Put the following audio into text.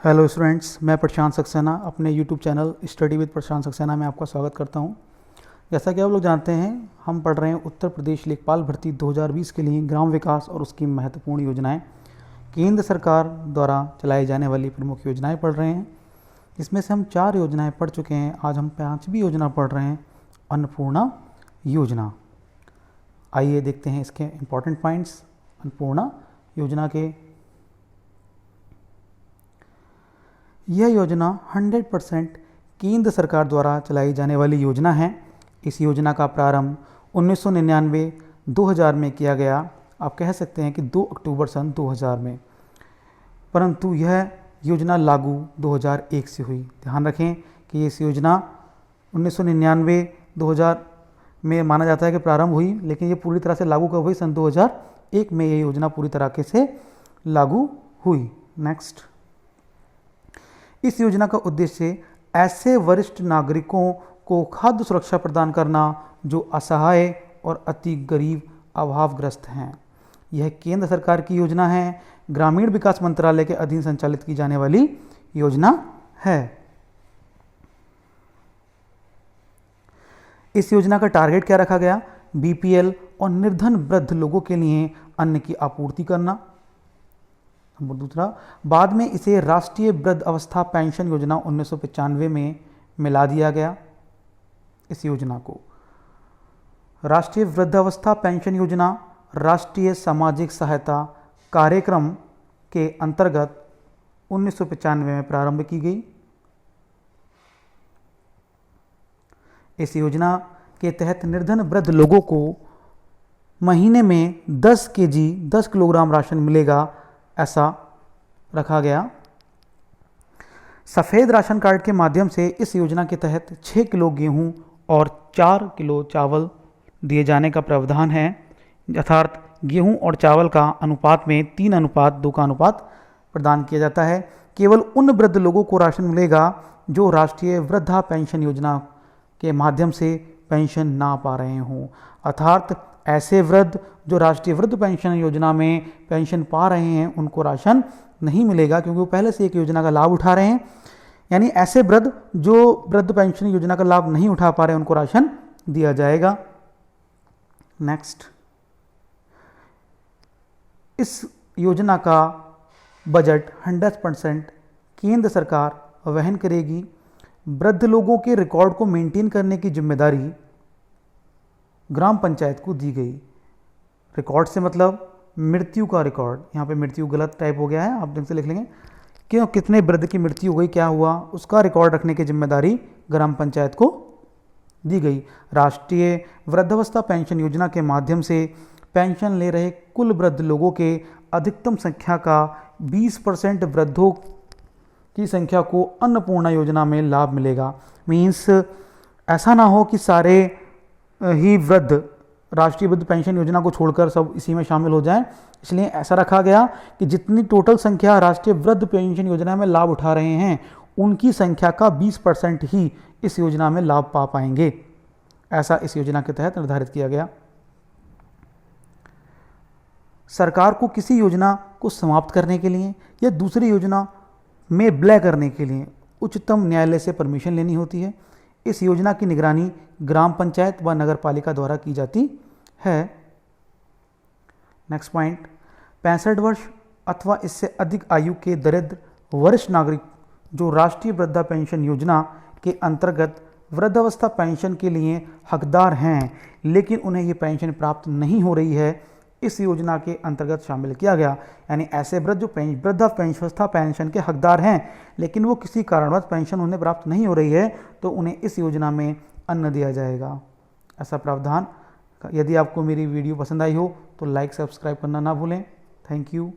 Hello students, मैं प्रशांत सक्सेना अपने YouTube channel study with प्रशांत सक्सेना में आपका स्वागत करता हूं। जैसा कि आप लोग जानते हैं, हम पढ़ रहे हैं उत्तर प्रदेश लेखपाल भर्ती 2020 के लिए ग्राम विकास और उसकी महत्वपूर्ण योजनाएं, केंद्र सरकार द्वारा चलाई जाने वाली प्रमुख योजनाएं पढ़ रहे हैं। इसमें से हम 4 योजनाएं पढ़ चुके हैं। आज हम 5वीं योजना पढ़ रहे हैं, अन्नपूर्णा योजना। आइए देखते हैं इसके इम्पॉर्टेंट पॉइंट्स। अन्नपूर्णा योजना के यह योजना 100% केंद्र सरकार द्वारा चलाई जाने वाली योजना है। इस योजना का प्रारंभ 1999-2000 में किया गया। आप कह सकते हैं कि 2 अक्टूबर सन 2000 में, परंतु यह योजना लागू 2001 से हुई। ध्यान रखें कि इस योजना 1999-2000 में माना जाता है कि प्रारंभ हुई, लेकिन ये पूरी तरह से लागू कब हुई? सन 2001 में ये योजना पूरी तरह से लागू हुई। नेक्स्ट, इस योजना का उद्देश्य ऐसे वरिष्ठ नागरिकों को खाद्य सुरक्षा प्रदान करना जो असहाय और अति गरीब अभावग्रस्त हैं। यह केंद्र सरकार की योजना है, ग्रामीण विकास मंत्रालय के अधीन संचालित की जाने वाली योजना है। इस योजना का टारगेट क्या रखा गया? बीपीएल और निर्धन वृद्ध लोगों के लिए अन्न की आपूर्ति करना। नंबर दूसरा, बाद में इसे राष्ट्रीय वृद्ध अवस्था पेंशन योजना 1995 में मिला दिया गया। इस योजना को राष्ट्रीय वृद्धावस्था पेंशन योजना राष्ट्रीय सामाजिक सहायता कार्यक्रम के अंतर्गत 1995 में प्रारंभ की गई। इस योजना के तहत निर्धन वृद्ध लोगों को महीने में 10 किलोग्राम राशन मिलेगा, ऐसा रखा गया। सफ़ेद राशन कार्ड के माध्यम से इस योजना के तहत 6 किलो गेहूं और 4 किलो चावल दिए जाने का प्रावधान है। अर्थात गेहूं और चावल का अनुपात में 3:2 का अनुपात प्रदान किया जाता है। केवल उन वृद्ध लोगों को राशन मिलेगा जो राष्ट्रीय वृद्धा पेंशन योजना के माध्यम से पेंशन ना पा रहे हों। अर्थात ऐसे वृद्ध जो राष्ट्रीय वृद्ध पेंशन योजना में पेंशन पा रहे हैं, उनको राशन नहीं मिलेगा, क्योंकि वो पहले से एक योजना का लाभ उठा रहे हैं। यानी ऐसे वृद्ध जो वृद्ध पेंशन योजना का लाभ नहीं उठा पा रहे हैं, उनको राशन दिया जाएगा। नेक्स्ट, इस योजना का बजट 100% केंद्र सरकार वहन करेगी। वृद्ध लोगों के रिकॉर्ड को मेंटेन करने की जिम्मेदारी ग्राम पंचायत को दी गई। रिकॉर्ड से मतलब मृत्यु का रिकॉर्ड, यहाँ पे मृत्यु गलत टाइप हो गया है, आप ढंग से लिख लेंगे। क्यों, कितने वृद्ध की मृत्यु हो गई, क्या हुआ, उसका रिकॉर्ड रखने की जिम्मेदारी ग्राम पंचायत को दी गई। राष्ट्रीय वृद्धावस्था पेंशन योजना के माध्यम से पेंशन ले रहे कुल वृद्ध लोगों के अधिकतम संख्या का 20% वृद्धों की संख्या को अन्नपूर्णा योजना में लाभ मिलेगा। मीन्स ऐसा ना हो कि सारे ही वृद्ध राष्ट्रीय वृद्ध पेंशन योजना को छोड़कर सब इसी में शामिल हो जाएं। इसलिए ऐसा रखा गया कि जितनी टोटल संख्या राष्ट्रीय वृद्ध पेंशन योजना में लाभ उठा रहे हैं, उनकी संख्या का 20% ही इस योजना में लाभ पा पाएंगे। ऐसा इस योजना के तहत निर्धारित किया गया। सरकार को किसी योजना को समाप्त करने के लिए या दूसरी योजना में विलय करने के लिए उच्चतम न्यायालय से परमिशन लेनी होती है। इस योजना की निगरानी ग्राम पंचायत व नगर पालिका द्वारा की जाती है। नेक्स्ट पॉइंट, 65 वर्ष अथवा इससे अधिक आयु के दरिद्र वरिष्ठ नागरिक जो राष्ट्रीय वृद्धा पेंशन योजना के अंतर्गत वृद्धावस्था पेंशन के लिए हकदार हैं, लेकिन उन्हें ये पेंशन प्राप्त नहीं हो रही है, इस योजना के अंतर्गत शामिल किया गया। यानी ऐसे वृद्ध जो वृद्धावस्था पेंशन के हकदार हैं, लेकिन वो किसी कारणवश पेंशन उन्हें प्राप्त नहीं हो रही है, तो उन्हें इस योजना में अन्न दिया जाएगा, ऐसा प्रावधान। यदि आपको मेरी वीडियो पसंद आई हो तो लाइक सब्सक्राइब करना ना भूलें। Thank you.